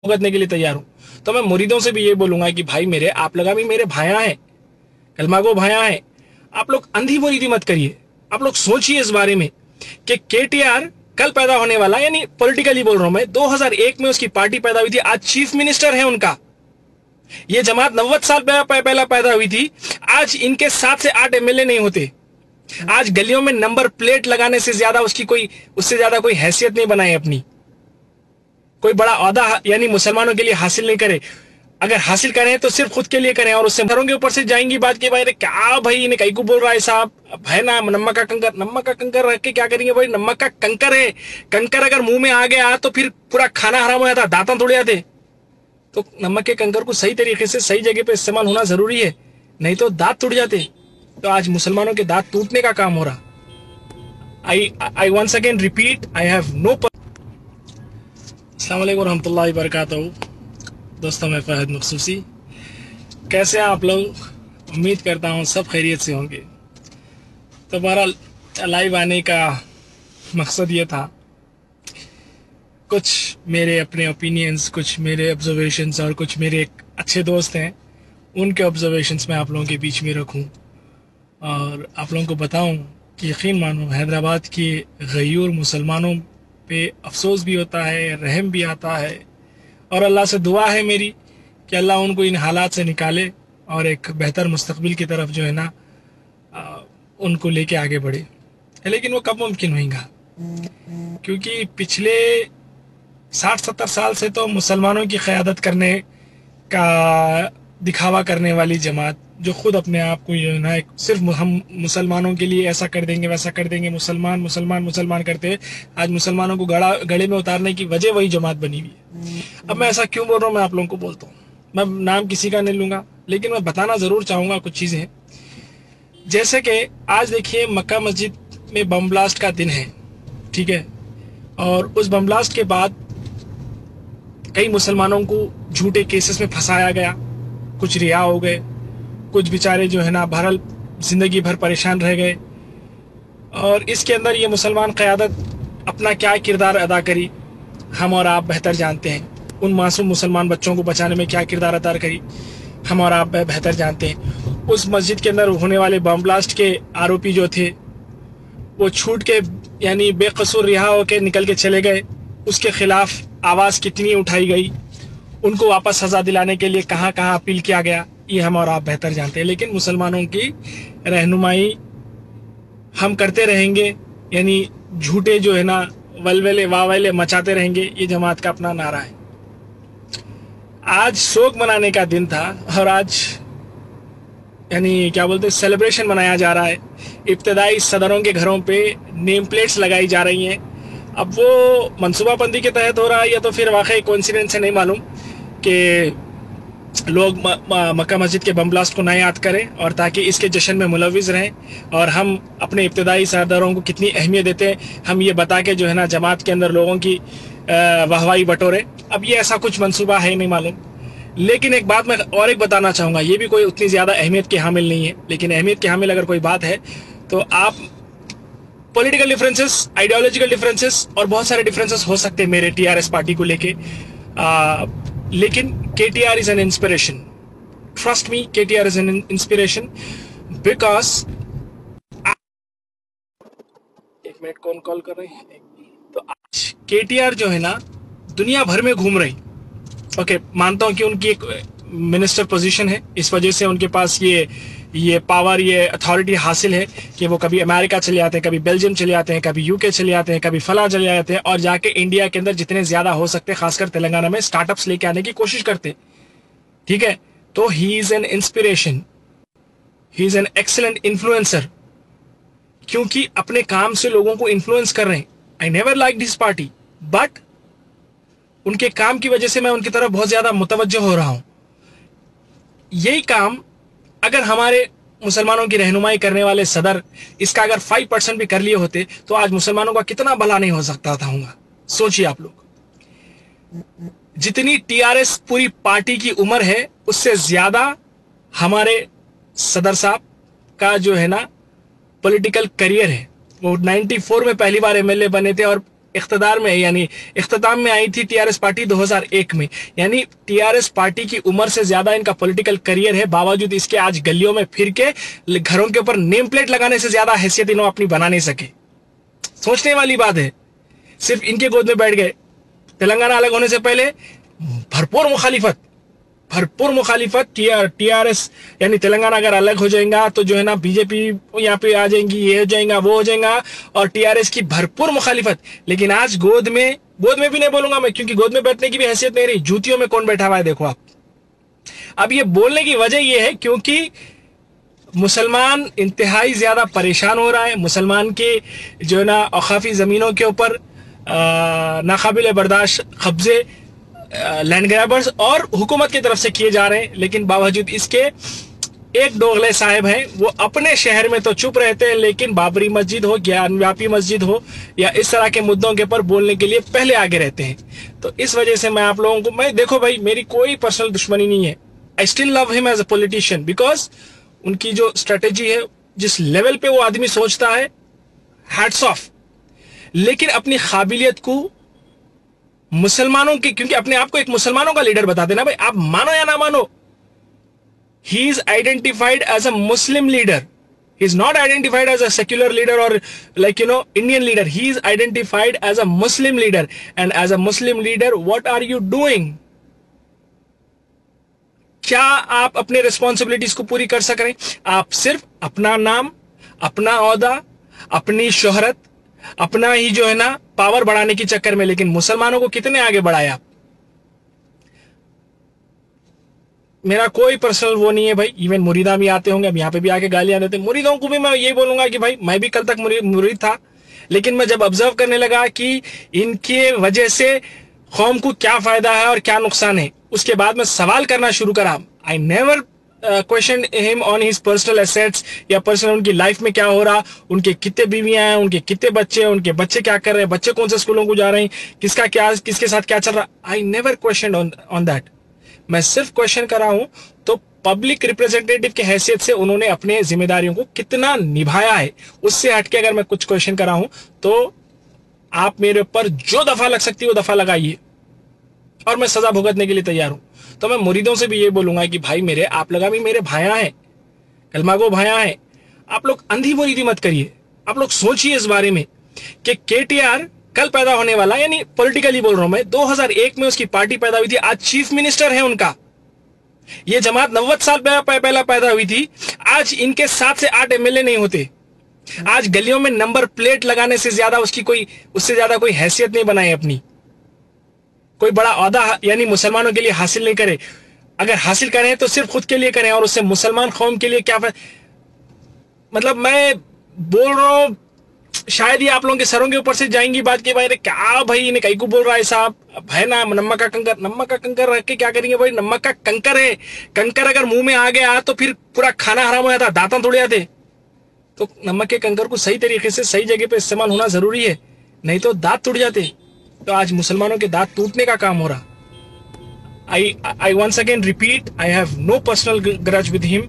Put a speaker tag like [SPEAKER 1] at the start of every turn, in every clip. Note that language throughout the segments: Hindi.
[SPEAKER 1] करने के लिए तैयार हूं। तो मैं मुरीदों से भी ये बोलूंगा कि भाई मेरे, आप लगा भी मेरे भाया हैं, कलमागो भाया हैं, आप लोग अंधी मुरीदी मत करिए। आप लोग सोचिए इस बारे में कि केटीआर कल पैदा होने वाला, यानी पॉलिटिकली बोल रहा हूं मैं, 2001 में उसकी पार्टी पैदा हुई थी, आज चीफ मिनिस्टर है उनका। ये जमात 90 साल पहला पैदा हुई थी, आज इनके 7 से 8 एमएलए नहीं होते। आज गलियों में नंबर प्लेट लगाने से ज्यादा उससे ज्यादा कोई हैसियत नहीं बनाए अपनी, कोई बड़ा औहदा यानी मुसलमानों के लिए हासिल नहीं करे। अगर हासिल करें तो सिर्फ खुद के लिए करें, और उससे घरों के ऊपर से जाएंगी बात कि भाई क्या भाई इन्हें कहीं को बोल रहा है साहब, है ना नमक का कंकर, नमक का कंकर रख के क्या करेंगे भाई, नमक का कंकर है, कंकर अगर मुंह में आ गया तो फिर पूरा खाना हराम हो जाता, दांतन तोड़ जाते। तो नमक के कंकर को सही तरीके से सही जगह पे इस्तेमाल होना जरूरी है, नहीं तो दांत टूट जाते। तो आज मुसलमानों के दांत टूटने का काम हो रहा। I once again repeat, I have no. अस्सलाम वालेकुम रहमतुल्लाहि वबरकातुहू। दोस्तों, मैं फहद मखसूसी, कैसे हैं आप लोग? उम्मीद करता हूँ सब खैरियत से होंगे। तो बहरहाल लाइव आने का मकसद ये था, कुछ मेरे अपने ओपिनियंस, कुछ मेरे ऑब्जर्वेशंस और कुछ मेरे एक अच्छे दोस्त हैं उनके ऑब्जर्वेशंस मैं आप लोगों के बीच में रखूं और आप लोगों को बताऊं कि यकीन मानो हैदराबाद के गयूर मुसलमानों पे अफसोस भी होता है, रहम भी आता है, और अल्लाह से दुआ है मेरी कि अल्लाह उनको इन हालात से निकाले और एक बेहतर मुस्तकबिल की तरफ जो है ना उनको लेके आगे बढ़े। लेकिन वो कब मुमकिन होगा, क्योंकि पिछले 60-70 साल से तो मुसलमानों की क़यादत करने का दिखावा करने वाली जमात, जो खुद अपने आप को जो है ना सिर्फ हम मुसलमानों के लिए ऐसा कर देंगे वैसा कर देंगे, मुसलमान मुसलमान मुसलमान करते हुए आज मुसलमानों को गले में उतारने की वजह वही जमात बनी हुई है। अब मैं ऐसा क्यों बोल रहा हूँ, मैं आप लोगों को बोलता हूँ, मैं नाम किसी का नहीं लूँगा, लेकिन मैं बताना ज़रूर चाहूँगा कुछ चीज़ें। जैसे कि आज देखिए मक्का मस्जिद में बम ब्लास्ट का दिन है, ठीक है, और उस बम ब्लास्ट के बाद कई मुसलमानों को झूठे केसेस में फंसाया गया, कुछ रिहा हो गए, कुछ बेचारे जो है ना बहरहाल ज़िंदगी भर परेशान रह गए। और इसके अंदर ये मुसलमान क़यादत अपना क्या किरदार अदा करी, हम और आप बेहतर जानते हैं। उन मासूम मुसलमान बच्चों को बचाने में क्या किरदार अदा करी, हम और आप बेहतर जानते हैं। उस मस्जिद के अंदर होने वाले बम ब्लास्ट के आरोपी जो थे वो छूट के यानी बेकसूर रिहा होकर निकल के चले गए, उसके ख़िलाफ़ आवाज़ कितनी उठाई गई, उनको वापस सज़ा दिलाने के लिए कहाँ कहाँ अपील किया गया, ये हम और आप बेहतर जानते हैं। लेकिन मुसलमानों की रहनुमाई हम करते रहेंगे, यानी झूठे जो है ना वलवले वावले मचाते रहेंगे, ये जमात का अपना नारा है। आज शोक मनाने का दिन था और आज यानी क्या बोलते हैं सेलिब्रेशन मनाया जा रहा है। इब्तदाई सदरों के घरों पे नेम प्लेट्स लगाई जा रही हैं। अब वो मनसूबाबंदी के तहत हो रहा है या तो फिर वाकई कोइंसिडेंस है, नहीं मालूम, कि लोग मक्का मस्जिद के बम ब्लास्ट को ना याद करें और ताकि इसके जश्न में मुलविज़ रहें और हम अपने इब्तदाई सरदारों को कितनी अहमियत देते हैं हम ये बता के जो है ना जमात के अंदर लोगों की वाहवाही बटोरे। अब ये ऐसा कुछ मंसूबा है, नहीं मालूम। लेकिन एक बात मैं और एक बताना चाहूँगा, ये भी कोई उतनी ज़्यादा अहमियत के हामिल नहीं है, लेकिन अहमियत के हामिल अगर कोई बात है तो आप पॉलिटिकल डिफरेंसेस, आइडियोलॉजिकल डिफरेंसेस और बहुत सारे डिफरेंसेस हो सकते हैं मेरे टीआरएस पार्टी को लेके, लेकिन KTR is an inspiration. Trust me, KTR is an inspiration because एक मिनट, कौन कॉल कर रहे हैं? तो आज केटीआर जो है ना दुनिया भर में घूम रही। ओके, मानता हूं कि उनकी एक मिनिस्टर पोजीशन है, इस वजह से उनके पास ये पावर, ये अथॉरिटी हासिल है कि वो कभी अमेरिका चले जाते हैं, कभी बेल्जियम चले जाते हैं, कभी यूके चले जाते हैं, कभी फला चले जाते हैं और जाके इंडिया के अंदर जितने ज्यादा हो सकते हैं खासकर तेलंगाना में स्टार्टअप्स लेके आने की कोशिश करते हैं, ठीक है। तो he is an inspiration, he is an excellent influencer, क्योंकि अपने काम से लोगों को इन्फ्लुएंस कर रहे हैं। I never like this party, but उनके काम की वजह से मैं उनकी तरफ बहुत ज्यादा मुतवज्जो हो रहा हूं। यही काम अगर हमारे मुसलमानों की रहनुमाई करने वाले सदर इसका अगर 5% भी कर लिए होते तो आज मुसलमानों का कितना भला नहीं हो सकता था। सोचिए आप लोग, जितनी टीआरएस पूरी पार्टी की उम्र है उससे ज्यादा हमारे सदर साहब का जो है ना पॉलिटिकल करियर है। वो 94 में पहली बार एमएलए बने थे और इख्तिदार में, यानी इख्तिताम में आई थी टीआरएस पार्टी 2001 में। यानी टीआरएस पार्टी की उम्र से ज्यादा इनका पॉलिटिकल करियर है, बावजूद इसके आज गलियों में फिर के घरों के ऊपर नेम प्लेट लगाने से ज्यादा हैसियत इन्होंने अपनी बना नहीं सके। सोचने वाली बात है। सिर्फ इनके गोद में बैठ गए। तेलंगाना अलग होने से पहले भरपूर मुखालिफत टीआरएस, यानी तेलंगाना अगर अलग हो जाएगा तो जो है ना बीजेपी यहाँ पे आ जाएंगी, ये हो जाएगा वो हो जाएगा, और टीआरएस की भरपूर मुखालिफत। लेकिन आज गोद में भी नहीं बोलूंगा मैं, क्योंकि गोद में बैठने की भी हैसियत नहीं रही। जूतियों में कौन बैठा हुआ है देखो आप। अब ये बोलने की वजह ये है क्योंकि मुसलमान इंतहाई ज्यादा परेशान हो रहा है। मुसलमान के जो है ना औकाफी जमीनों के ऊपर नाकाबिल बर्दाश्त कब्जे लैंड ग्रैबर्स और हुकूमत की तरफ से किए जा रहे हैं। लेकिन बावजूद इसके एक दोगले साहब हैं, वो अपने शहर में तो चुप रहते हैं, लेकिन बाबरी मस्जिद हो, ज्ञानव्यापी मस्जिद हो, या इस तरह के मुद्दों के ऊपर बोलने के लिए पहले आगे रहते हैं। तो इस वजह से मैं आप लोगों को, देखो भाई, मेरी कोई पर्सनल दुश्मनी नहीं है। I still love him as a politician, because उनकी जो स्ट्रेटेजी है, जिस लेवल पे वो आदमी सोचता है, हैट्स ऑफ। लेकिन अपनी काबिलियत को मुसलमानों की, क्योंकि अपने आप को एक मुसलमानों का लीडर बताते ना भाई, आप मानो या ना मानो, he is identified as a Muslim leader. He is not identified as a secular leader और like Indian leader. He is identified as a Muslim leader, and as a Muslim leader what are you doing? क्या आप अपने रिस्पॉन्सिबिलिटीज को पूरी कर सक रहे? आप सिर्फ अपना नाम, अपना ओहदा, अपनी शोहरत, अपना ही जो है ना पावर बढ़ाने के चक्कर में, लेकिन मुसलमानों को कितने आगे बढ़ाया? मेरा कोई पर्सनल वो नहीं है भाई। इवन मुरीदा भी आते होंगे, अब यहाँ पे भी आके गालियां देते हैं। मुरीदों को भी मैं ये बोलूंगा कि भाई, मैं भी कल तक मुरीद था, लेकिन मैं जब ऑब्जर्व करने लगा कि इनके वजह से कौम को क्या फायदा है और क्या नुकसान है, उसके बाद मैं सवाल करना शुरू करा। I never question him on his personal assets, या पर्सनल उनकी लाइफ में क्या हो रहा, उनके कितने बीवियां हैं, उनके कितने बच्चे हैं, उनके बच्चे क्या कर रहे हैं, बच्चे कौन से स्कूलों को जा रहे हैं, किसके साथ क्या चल रहा। I never question on that. मैं सिर्फ क्वेश्चन कर रहा हूं तो पब्लिक रिप्रेजेंटेटिव की हैसियत से उन्होंने अपने जिम्मेदारियों को कितना निभाया है, उससे हटके अगर मैं कुछ क्वेश्चन कर रहा हूं तो आप मेरे ऊपर जो दफा लग सकती है वो दफा लगाइए, और मैं सजा भुगतने के लिए तैयार हूं। तो मैं मुरीदों से भी ये बोलूंगा कि भाई मेरे, आप लगा भी मेरे भाया हैं, कलमागो भाया हैं, आप लोग अंधी मुरीदी मत करिए। आप लोग सोचिए इस बारे में कि केटीआर कल पैदा होने वाला, यानी पॉलिटिकली बोल रहा हूं मैं, 2001 में उसकी पार्टी पैदा हुई थी, आज चीफ मिनिस्टर है उनका। ये जमात 90 साल पहला पैदा हुई थी, आज इनके 7 से 8 एमएलए नहीं होते। आज गलियों में नंबर प्लेट लगाने से ज्यादा उससे ज्यादा कोई हैसियत नहीं बनाई अपनी, कोई बड़ा ओहदा यानी मुसलमानों के लिए हासिल नहीं करे। अगर हासिल करें तो सिर्फ खुद के लिए करें, और उससे मुसलमान कौम के लिए क्या मतलब मैं बोल रहा हूं, शायद ये आप लोगों के सरों के ऊपर से जाएंगी बात की, भाई क्या भाई इन्हें कहीं को बोल रहा है साहब, भाई ना नमक का कंकर रख के क्या करेंगे भाई? नमक का कंकर है, कंकर अगर मुंह में आ गया तो फिर पूरा खाना हराम हो जाता, दांतों तोड़ जाते। तो नमक के कंकर को सही तरीके से सही जगह पे इस्तेमाल होना जरूरी है, नहीं तो दांत टूट जाते। तो आज मुसलमानों के दांत टूटने का काम हो रहा। I once again repeat, I have no personal grudge with him.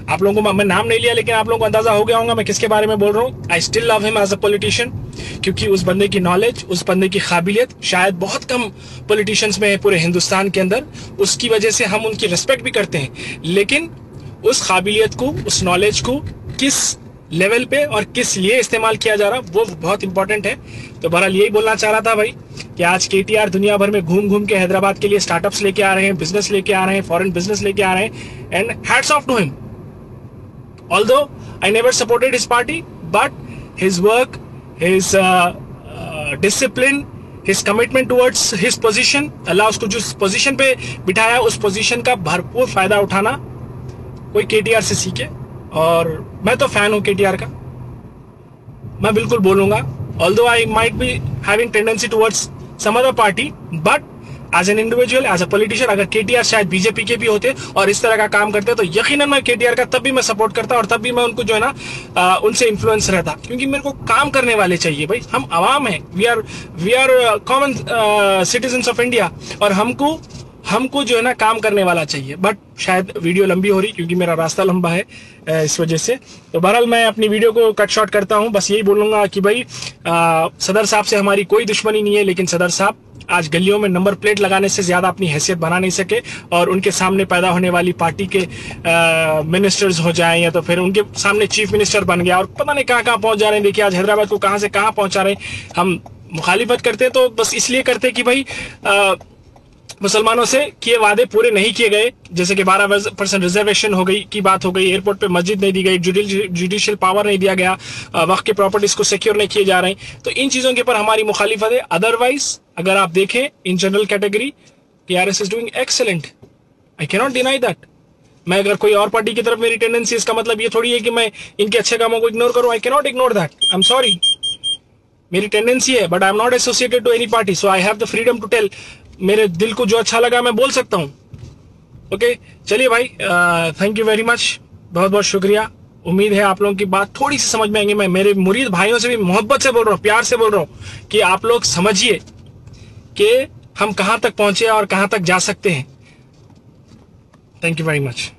[SPEAKER 1] आप लोगों को मैं नाम नहीं लिया, लेकिन आप लोगों को अंदाजा हो गया होगा मैं किसके बारे में बोल रहा हूँ। I still love him as a politician, क्योंकि उस बंदे की नॉलेज, उस बंदे की काबिलियत शायद बहुत कम पॉलिटिशियंस में है पूरे हिंदुस्तान के अंदर। उसकी वजह से हम उनकी रिस्पेक्ट भी करते हैं, लेकिन उस काबिलियत को, उस नॉलेज को किस लेवल पे और किस लिए इस्तेमाल किया जा रहा, वो बहुत इंपॉर्टेंट है। तो बहरहाल यही बोलना चाह रहा था भाई कि आज केटीआर दुनिया भर में घूम घूम के हैदराबाद के लिए स्टार्टअप्स लेके आ रहे हैं, बिजनेस लेके आ रहे हैं, फॉरेन बिजनेस लेके आ रहे हैं, and hats off to him. Although I never supported his party, but his work, his discipline, his commitment towards his position, अल्लाह उसको जिस पोजीशन पे बिठाया उस पोजीशन का भरपूर फायदा उठाना कोई केटीआर से सीखे। और मैं तो फैन हूँ केटीआर का, मैं बिल्कुल बोलूंगा। Although I might be having tendency towards some other party, but as an individual, as a politician, अगर केटीआर शायद बीजेपी के भी होते और इस तरह का काम करते तो यकीनन मैं केटीआर का तब भी मैं सपोर्ट करता, और तब भी मैं उनको जो है ना उनसे इन्फ्लुएंस रहता, क्योंकि मेरे को काम करने वाले चाहिए भाई। हम आवाम हैं, we are common citizens of India, और हमको हमको जो है ना काम करने वाला चाहिए। बट शायद वीडियो लंबी हो रही क्योंकि मेरा रास्ता लंबा है इस वजह से। तो बहरहाल मैं अपनी वीडियो को कट शॉर्ट करता हूँ। बस यही बोलूँगा कि भाई सदर साहब से हमारी कोई दुश्मनी नहीं है, लेकिन सदर साहब आज गलियों में नंबर प्लेट लगाने से ज़्यादा अपनी हैसियत बना नहीं सके, और उनके सामने पैदा होने वाली पार्टी के मिनिस्टर्स हो जाएं या तो फिर उनके सामने चीफ मिनिस्टर बन गया और पता नहीं कहाँ कहाँ पहुँच जा रहे हैं। देखिए आज हैदराबाद को कहाँ से कहाँ पहुँचा रहे हैं। हम मुखालिफत करते हैं तो बस इसलिए करते हैं कि भाई मुसलमानों से किए वादे पूरे नहीं किए गए, जैसे कि 12% रिजर्वेशन हो गई की बात हो गई, एयरपोर्ट पे मस्जिद नहीं दी गई, जुडिशियल पावर नहीं दिया गया, वक्त के प्रॉपर्टीज को सिक्योर नहीं किए जा रहे हैं। तो इन चीज़ों के ऊपर हमारी मुखालिफत है। अदरवाइज अगर आप देखें in general category, TRS is doing excellent, I can not deny that. मैं अगर कोई और पार्टी की तरफ मेरी टेंडेंसी, इसका मतलब ये थोड़ी है कि मैं इनके अच्छे कामों को इग्नोर करूं। I can not ignore that, I am sorry, मेरी टेंडेंसी है, but I am not associated to any party, so I have the freedom to tell. मेरे दिल को जो अच्छा लगा मैं बोल सकता हूँ। ओके चलिए भाई, थैंक यू वेरी मच, बहुत बहुत शुक्रिया। उम्मीद है आप लोगों की बात थोड़ी सी समझ में आएंगे। मैं मेरे मुरीद भाइयों से भी मोहब्बत से बोल रहा हूँ, प्यार से बोल रहा हूँ कि आप लोग समझिए कि हम कहाँ तक पहुंचे और कहाँ तक जा सकते हैं। Thank you very much.